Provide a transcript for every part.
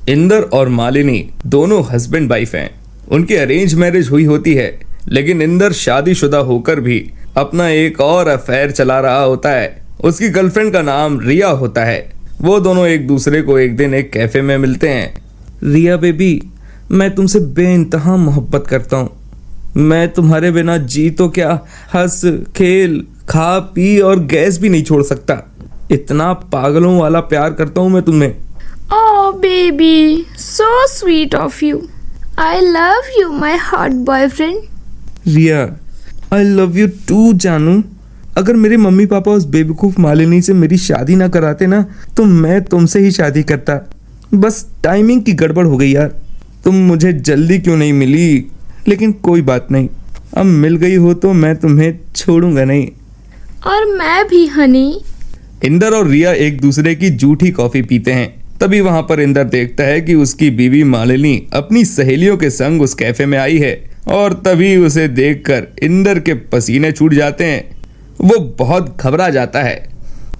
इंदर और मालिनी दोनों husband wife हैं। उनकी अरेंज मैरिज हुई होती है, लेकिन इंदर शादीशुदा होकर भी अपना एक और अफेयर चला रहा होता है। उसकी गर्लफ्रेंड का नाम रिया होता है। वो दोनों एक दूसरे को एक दिन एक कैफे में मिलते हैं। रिया बेबी, मैं तुमसे बेइंतहा मोहब्बत करता हूँ। मैं तुम्हारे बिना जी तो क्या, हंस खेल खा पी और गैस भी नहीं छोड़ सकता। इतना पागलों वाला प्यार करता हूँ मैं तुम्हें। Oh baby, so sweet of you. I love you, my hot boyfriend. Riya, I love you too जानू। अगर मेरे मम्मी पापा उस बेवकूफ मालिनी से मेरी शादी ना कराते ना, तो मैं तुमसे ही शादी करता। बस टाइमिंग की गड़बड़ हो गई यार। तुम मुझे जल्दी क्यों नहीं मिली, लेकिन कोई बात नहीं, अब मिल गई हो तो मैं तुम्हें छोड़ूंगा नहीं। और मैं भी हनी। इंदर और रिया एक दूसरे की जूठी कॉफी पीते हैं। तभी वहां पर इंदर देखता है कि उसकी बीवी मालिनी अपनी सहेलियों के संग उस कैफे में आई है, और तभी उसे देखकर इंदर के पसीने छूट जाते हैं। वो बहुत घबरा जाता है।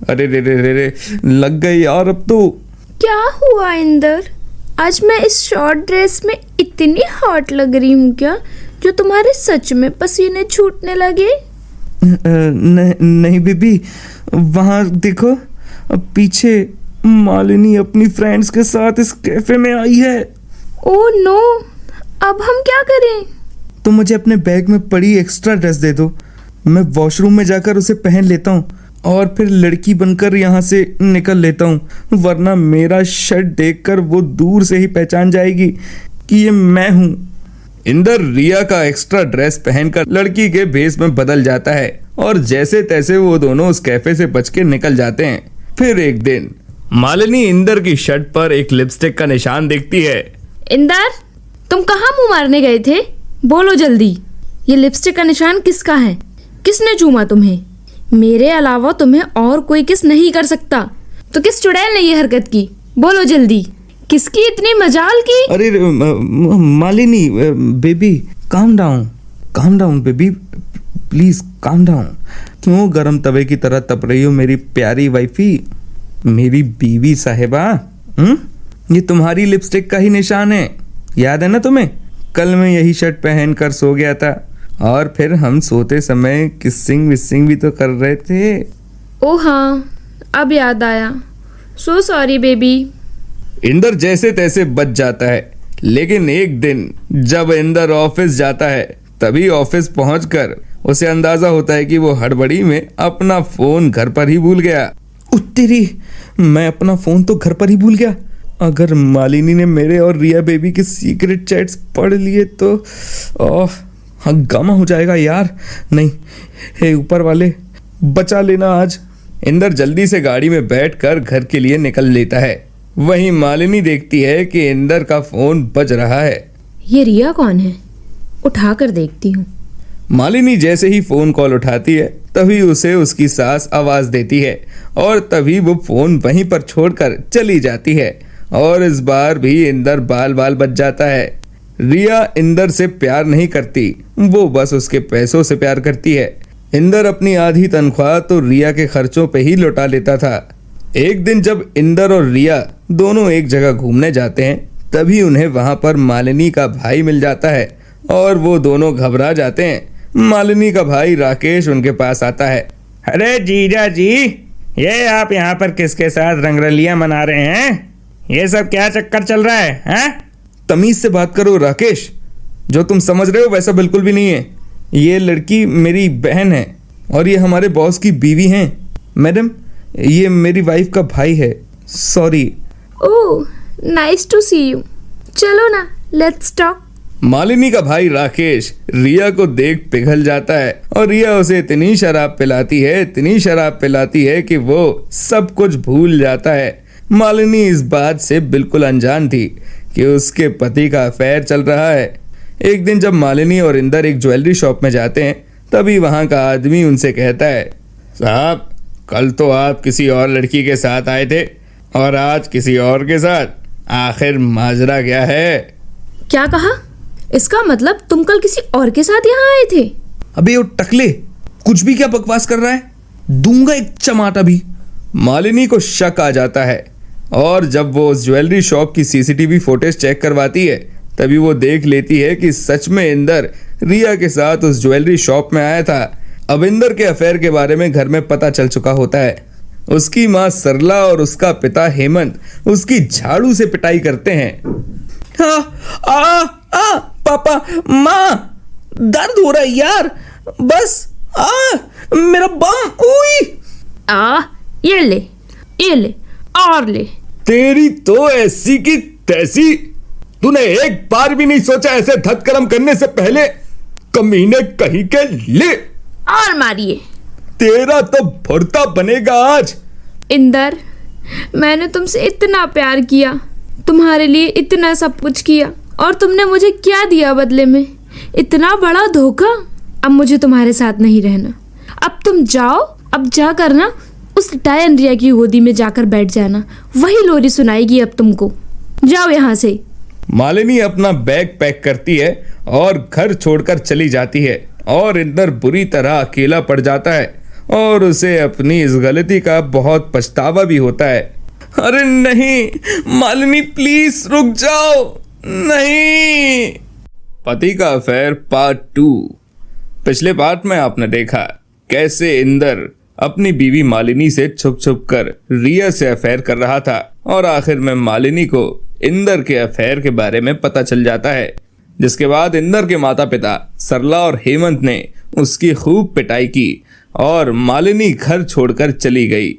अरे रे रे रे रे, लग गई यार अब तो। क्या हुआ इंदर? आज मैं इस शॉर्ट ड्रेस में इतनी हॉट लग रही हूँ क्या, जो तुम्हारे सच में पसीने छूटने लगे? नहीं बेबी, वहां देखो पीछे मालिनी अपनी फ्रेंड्स के साथ इस कैफे में आई है। ओह नो, अब हम क्या करें? तो मुझे अपने बैग में पड़ी एक्स्ट्रा ड्रेस दे दो, मैं वॉशरूम में जाकर उसे पहन लेता हूँ और फिर लड़की बनकर यहाँ से निकल लेता हूँ, वरना मेरा शर्ट देखकर वो दूर से ही पहचान जाएगी कि ये मैं हूँ। इंदर रिया का एक्स्ट्रा ड्रेस पहनकर लड़की के भेस में बदल जाता है और जैसे तैसे वो दोनों उस कैफे से बच के निकल जाते हैं। फिर एक दिन मालिनी इंदर की शर्ट पर एक लिपस्टिक का निशान देखती है। इंदर, तुम कहाँ मुंह मारने गए थे? बोलो जल्दी, ये लिपस्टिक का निशान किसका है? किसने चूमा तुम्हें? मेरे अलावा तुम्हें और कोई किस नहीं कर सकता, तो किस चुड़ैल ने ये हरकत की? बोलो जल्दी, किसकी इतनी मजाल की? अरे Malini baby, calm down baby, please calm down. क्यों गरम तवे की तरह तप रही हो मेरी प्यारी वाइफी, मेरी बीवी साहिबा? ये तुम्हारी लिपस्टिक का ही निशान है, याद है ना तुम्हें? कल मैं यही शर्ट पहन कर सो गया था और फिर हम सोते समय किसिंग विसिंग भी तो कर रहे थे। ओ हाँ, अब याद आया। So sorry baby. इंदर जैसे तैसे बच जाता है, लेकिन एक दिन जब इंदर ऑफिस जाता है, तभी ऑफिस पहुंचकर उसे अंदाजा होता है कि वो हड़बड़ी में अपना फोन घर पर ही भूल गया। उत्तेरी, मैं अपना फोन तो घर पर ही भूल गया। अगर मालिनी ने मेरे और रिया बेबी के सीक्रेट चैट्स पढ़ लिए तो हंगामा हो जाएगा यार। नहीं, हे ऊपर वाले, बचा लेना आज। इंदर जल्दी से गाड़ी में बैठकर घर के लिए निकल लेता है। वहीं मालिनी देखती है कि इंदर का फोन बज रहा है। ये रिया कौन है? उठा कर देखती हूँ। मालिनी जैसे ही फोन कॉल उठाती है, तभी उसे उसकी सास आवाज देती है और तभी वो फोन वहीं पर छोड़कर चली जाती है। और इस बार भी इंदर बाल बाल बच जाता है। रिया इंदर से प्यार नहीं करती, वो बस उसके पैसों से प्यार करती है। इंदर अपनी आधी तनख्वाह तो रिया के खर्चों पे ही लौटा लेता था। एक दिन जब इंदर और रिया दोनों एक जगह घूमने जाते हैं, तभी उन्हें वहां पर मालिनी का भाई मिल जाता है और वो दोनों घबरा जाते हैं। मालिनी का भाई राकेश उनके पास आता है। अरे जीजा जी, ये आप यहाँ पर किसके साथ रंगरलियां मना रहे हैं? ये सब क्या चक्कर चल रहा है, हैं? तमीज से बात करो राकेश, जो तुम समझ रहे हो वैसा बिल्कुल भी नहीं है। ये लड़की मेरी बहन है और ये हमारे बॉस की बीवी हैं। मैडम, ये मेरी वाइफ का भाई है। Sorry. Oh, nice to see you. चलो ना, लेट्स टॉक। मालिनी का भाई राकेश रिया को देख पिघल जाता है और रिया उसे इतनी शराब पिलाती है कि वो सब कुछ भूल जाता है। मालिनी इस बात से बिल्कुल अनजान थी कि उसके पति का अफेयर चल रहा है। एक दिन जब मालिनी और इंदर एक ज्वेलरी शॉप में जाते हैं, तभी वहां का आदमी उनसे कहता है, साहब, कल तो आप किसी और लड़की के साथ आए थे और आज किसी और के साथ, आखिर माजरा क्या है? क्या कहा? इसका मतलब तुम कल किसी और के साथ यहाँ आए थे? अबे वो टकले, कुछ भी क्या बकवास कर रहा है? दूंगा एक चमाटा भी। मालिनी को शक आ जाता है। और जब वो उस ज्वेलरी शॉप की सीसीटीवी फुटेज चेक करवाती है तभी वो देख लेती है कि सच में इंदर रिया के साथ उस ज्वेलरी शॉप में आया था। अब इंदर के अफेयर के बारे में घर में पता चल चुका होता है। उसकी माँ सरला और उसका पिता हेमंत उसकी झाड़ू से पिटाई करते हैं। पापा, माँ, दर्द हो रहा है यार, बस मेरा बम, उई। ये ले और ले। तेरी तो ऐसी की तैसी, तूने एक बार भी नहीं सोचा ऐसे धतकर्म करने से पहले? कमीने कहीं के ले, और मारिए। तेरा तो भरता बनेगा आज। इंदर, मैंने तुमसे इतना प्यार किया, तुम्हारे लिए इतना सब कुछ किया, और तुमने मुझे क्या दिया बदले में? इतना बड़ा धोखा। अब मुझे तुम्हारे साथ नहीं रहना। अब तुम जाओ, अब जाकर ना उस डायन रिया की गोदी में जाकर बैठ जाना, वही लोरी सुनाएगी अब तुमको। जाओ यहाँ से। मालिनी अपना बैग पैक करती है और घर छोड़कर चली जाती है और इंदर बुरी तरह अकेला पड़ जाता है और उसे अपनी इस गलती का बहुत पछतावा भी होता है। अरे नहीं मालिनी, प्लीज रुक जाओ, नहीं। पति का अफेयर पार्ट 2। पिछले पार्ट में आपने देखा कैसे इंदर अपनी बीवी मालिनी से छुप छुप कर रिया से अफेयर कर रहा था और आखिर में मालिनी को इंदर के अफेयर के बारे में पता चल जाता है, जिसके बाद इंदर के माता पिता सरला और हेमंत ने उसकी खूब पिटाई की और मालिनी घर छोड़कर चली गई।